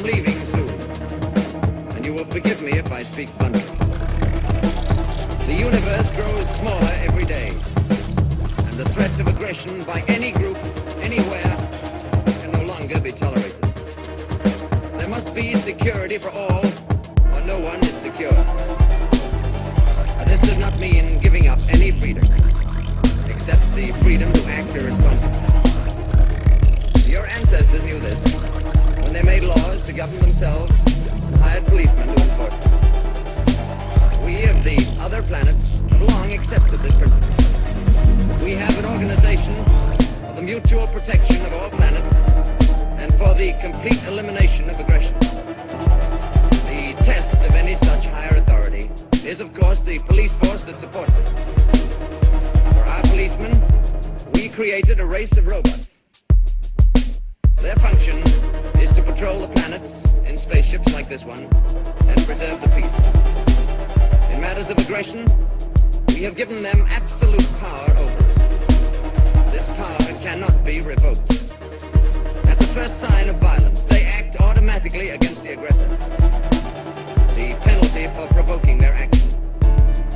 am leaving soon, and you will forgive me if I speak bluntly. The universe grows smaller every day, and the threat of aggression by any group, anywhere, can no longer be tolerated. There must be security for all, or no one is secure. But this does not mean giving up any freedom, except the freedom to act irresponsibly. Your ancestors knew this when they made laws to govern themselves and hired policemen to enforce them. We of the other planets have long accepted this principle. We have an organization for the mutual protection of all planets and for the complete elimination of aggression. The test of any such higher authority is, of course, the police force that supports it. For our policemen, we created a race of robots. Their function is to patrol the planets in spaceships like this one and preserve the peace. In matters of aggression, we have given them absolute power over us. This power cannot be revoked. At the first sign of violence, they act automatically against the aggressor. The penalty for provoking their action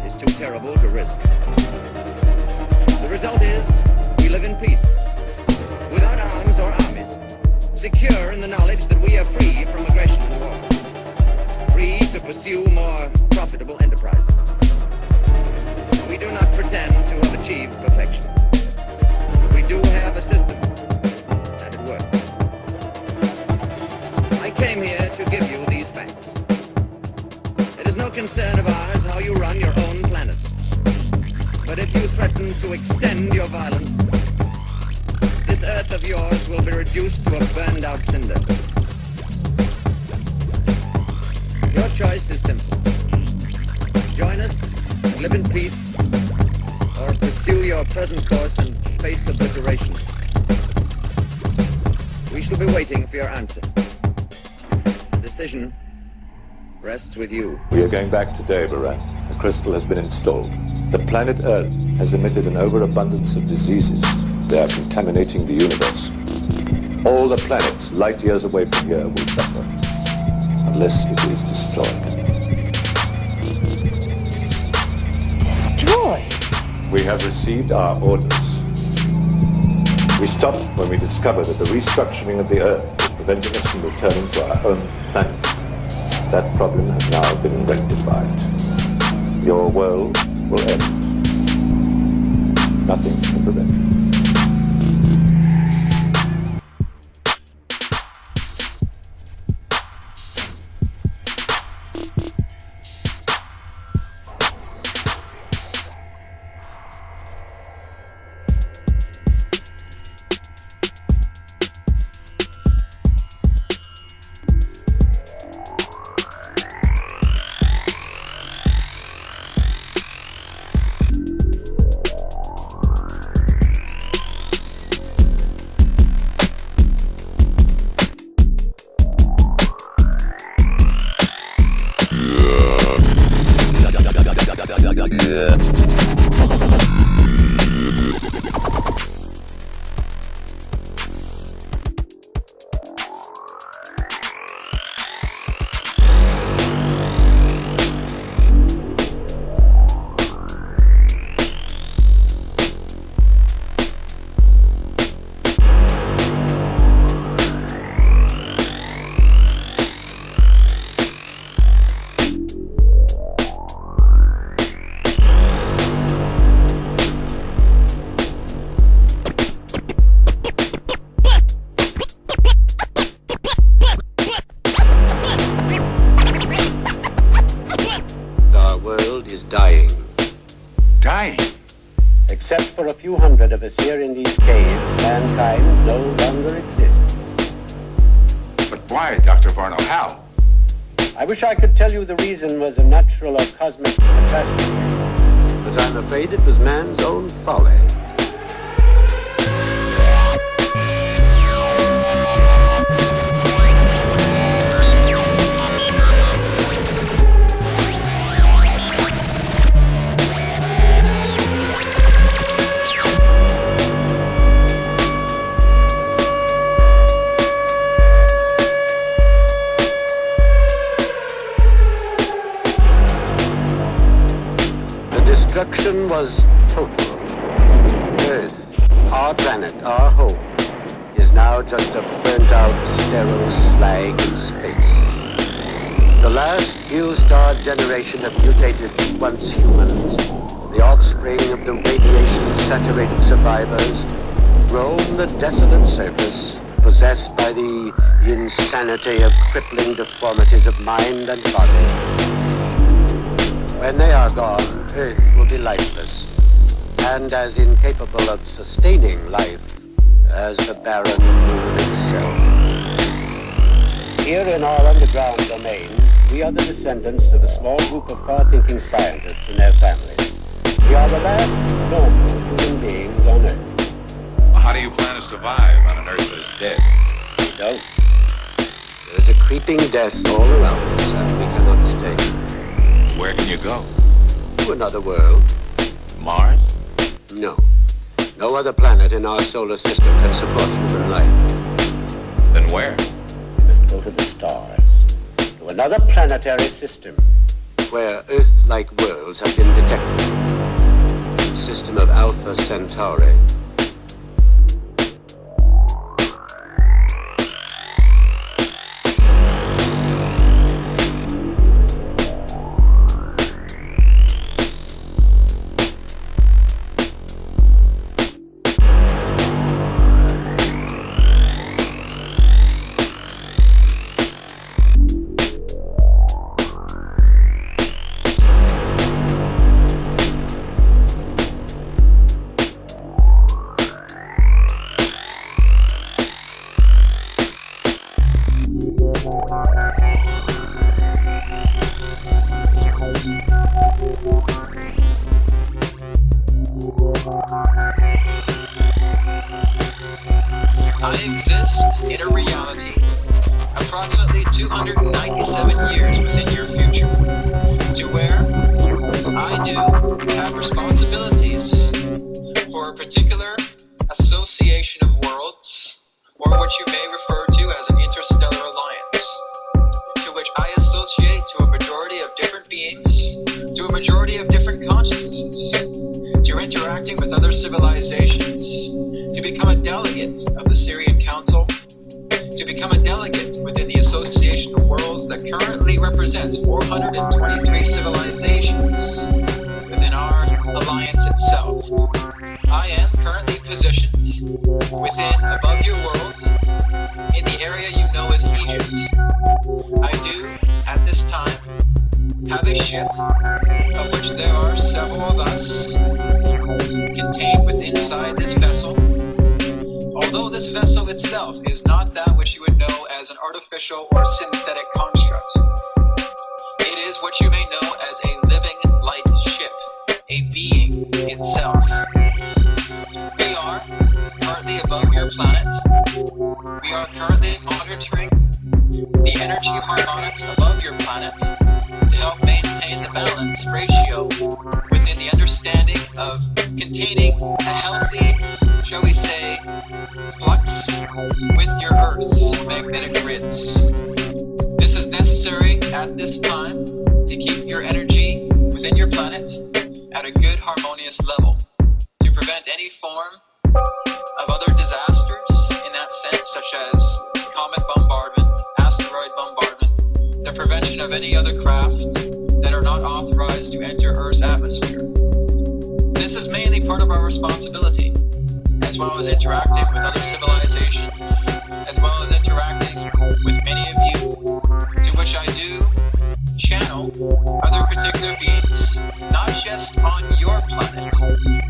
is too terrible to risk. The result is we live in peace, without arms or armies, secure in the knowledge that we are free from aggression and war, free to pursue more profitable enterprises. We do not pretend to have achieved perfection. We do have a system, and it works. I came here to give you these facts. It is no concern of ours how you run your own planet. But if you threaten to extend your violence, this Earth of yours will be reduced to a burned-out cinder. Your choice is simple. Join us and live in peace, or pursue your present course and face obliteration. We shall be waiting for your answer. The decision rests with you. We are going back today, Barak. The crystal has been installed. The planet Earth has emitted an overabundance of diseases. They are contaminating the universe. All the planets light years away from here will suffer, unless it is destroyed. Destroyed? We have received our orders. We stopped when we discovered that the restructuring of the Earth was preventing us from returning to our own planet. That problem has now been rectified. Your world will end. Nothing can prevent it. Except for a few hundred of us here in these caves, mankind no longer exists. But why, Dr. Varno? How? I wish I could tell you the reason was a natural or cosmic catastrophe, but I'm afraid it was man's own folly. destruction was total. Earth, our planet, our home, is now just a burnt-out, sterile slag in space. The last few star generation of mutated once humans, the offspring of the radiation-saturated survivors, roam the desolate surface, possessed by the insanity of crippling deformities of mind and body. When they are gone, Earth will be lifeless, and as incapable of sustaining life as the barren moon itself. Here in our underground domain, we are the descendants of a small group of far-thinking scientists and their families. We are the last normal human beings on Earth. Well, how do you plan to survive on an Earth that is dead? We don't. There is a creeping death all around us, and we cannot stay. Where can you go? To another world. Mars? No. No other planet in our solar system can support human life. Then where? We must go to the stars. To another planetary system where Earth-like worlds have been detected. The system of Alpha Centauri. I exist in a reality approximately 297 years within your future, to where I do have responsibilities for a particular association of worlds, or what you may refer to as an interstellar alliance, to which I associate to a majority of different beings, to a majority of different consciousnesses, to interacting with other civilizations, to become a delegate of the Syrian Council, to become a delegate within the Association of Worlds that currently represents 423 civilizations within our alliance itself. I am currently positioned within above your world in the area you know as Egypt. I do, at this time, have a ship of which there are several of us contained within inside this vessel. Although this vessel itself is not that which you would know as an artificial or synthetic construct, it is what you may know as a living light ship, a being itself. We are currently above your planet. We are currently monitoring the energy harmonics above your planet to help maintain the balance ratio within the understanding of containing a healthy, shall we say, flux with your Earth's magnetic grids. This is necessary at this time to keep your energy within your planet at a good harmonious level, to prevent any form of other disasters in that sense, such as comet bombardment, asteroid bombardment, the prevention of any other craft that are not authorized to enter Earth's atmosphere. This is mainly part of our responsibility, as well as interacting with other civilizations, as well as interacting with many of you, to which I do channel other particular beings, not just on your planet,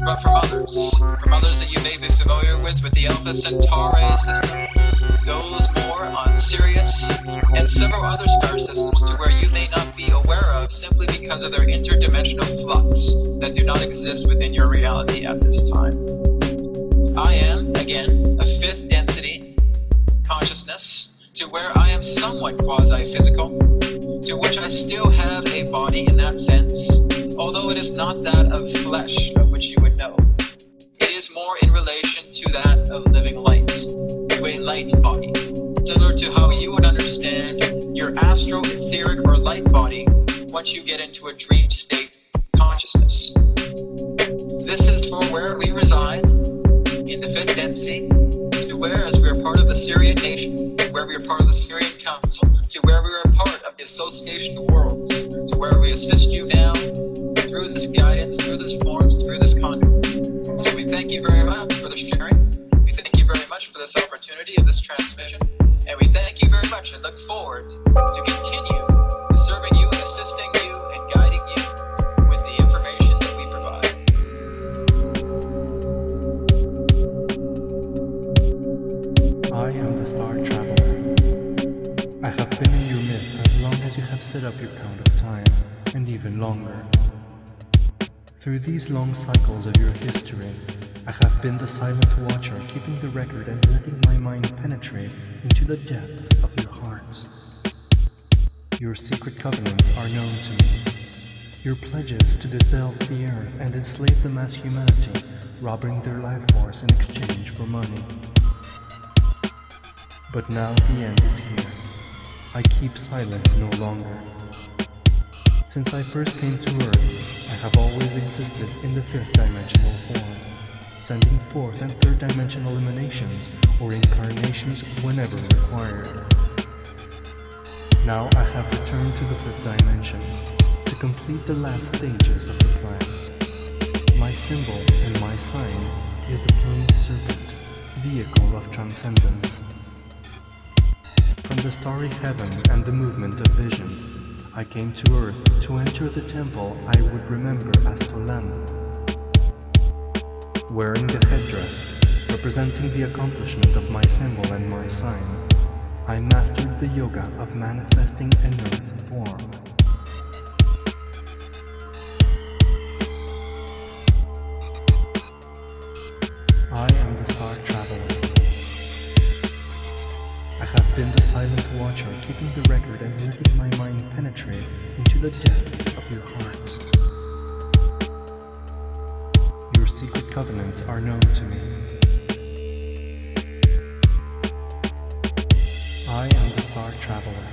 but from others that you may be familiar with the Alpha Centauri system, those more on Sirius, and several other star systems to where you may not be aware of simply because of their interdimensional flux that do not exist within your reality at this time. I am, again, a fifth density consciousness, to where I am somewhat quasi-physical, to which I still have a body in that sense, although it is not that of flesh of which you would know. It is more in relation to that of living light, to a light body, similar to how you would understand your astro-etheric or light body once you get into a dream state consciousness. This is for where we reside, in the fifth density, to where, as we are part of the Syrian nation, to where we are part of the Syrian Council, to where we are part of the Association of Worlds, to where we assist you now through this guidance, through this forms, through this conduct. So we thank you very much for the sharing. We thank you very much for this opportunity of this transmission. And we thank you very much and look forward to continue serving you and assisting you and guiding you with the information that we provide. I am the Star Traveler. I have been in your midst as long as you have set up your count of time, and even longer. Through these long cycles of your history, I have been the silent watcher, keeping the record and letting my mind penetrate into the depths of your hearts. Your secret covenants are known to me. Your pledges to dissolve the earth and enslave the mass humanity, robbing their life force in exchange for money. But now the end is here. I keep silent no longer. Since I first came to Earth, I have always existed in the fifth dimensional form, sending fourth and third dimensional emanations or incarnations whenever required. Now I have returned to the fifth dimension to complete the last stages of the plan. My symbol and my sign is the plumed serpent, vehicle of transcendence. From the starry heaven and the movement of vision, I came to Earth to enter the temple I would remember as Tolan. Wearing the headdress, representing the accomplishment of my symbol and my sign, I mastered the yoga of manifesting in Earth form. I am the Star Traveler. I have been the silent watcher, keeping the record and letting my mind penetrate into the depths of your hearts. Your secret covenants are known to me. I am the Star Traveler.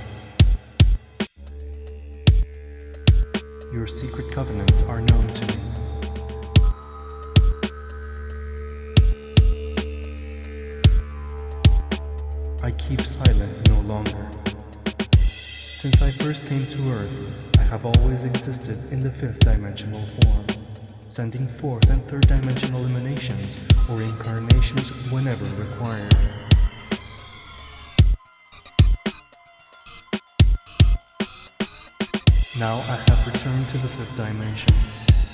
Your secret covenants are known to me. I keep silent no longer. Since I first came to Earth, I have always existed in the fifth dimensional form, sending fourth and third dimensional emanations or incarnations whenever required. Now I have returned to the fifth dimension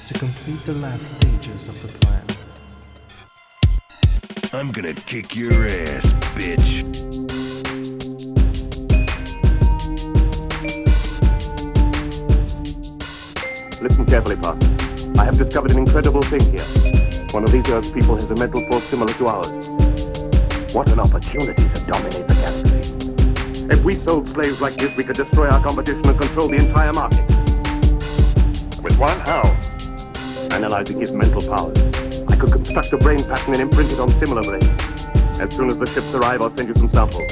to complete the last stages of the plan. I'm gonna kick your ass, bitch. Listen carefully, partner. I have discovered an incredible thing here. One of these Earth people has a mental force similar to ours. What an opportunity to dominate the galaxy. If we sold slaves like this, we could destroy our competition and control the entire market. With what? How? Analyzing his mental powers, I could construct a brain pattern and imprint it on similar brains. As soon as the ships arrive, I'll send you some samples.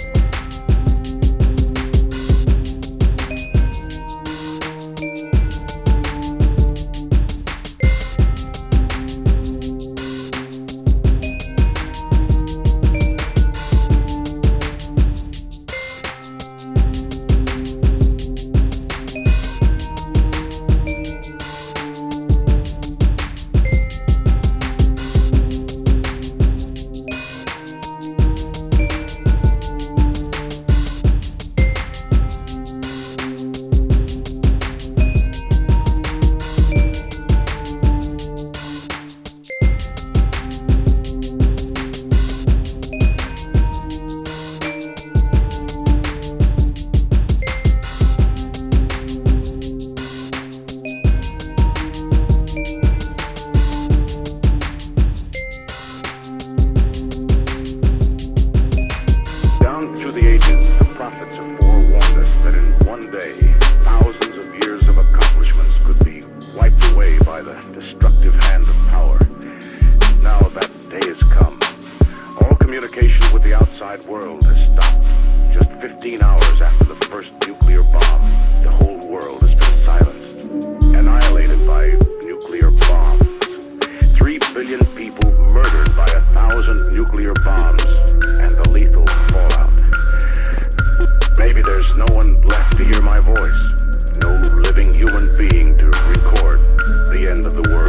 World has stopped. Just 15 hours after the first nuclear bomb, the whole world has been silenced, annihilated by nuclear bombs. 3 There's no one left to hear my voice. No living human being to record the end of the world.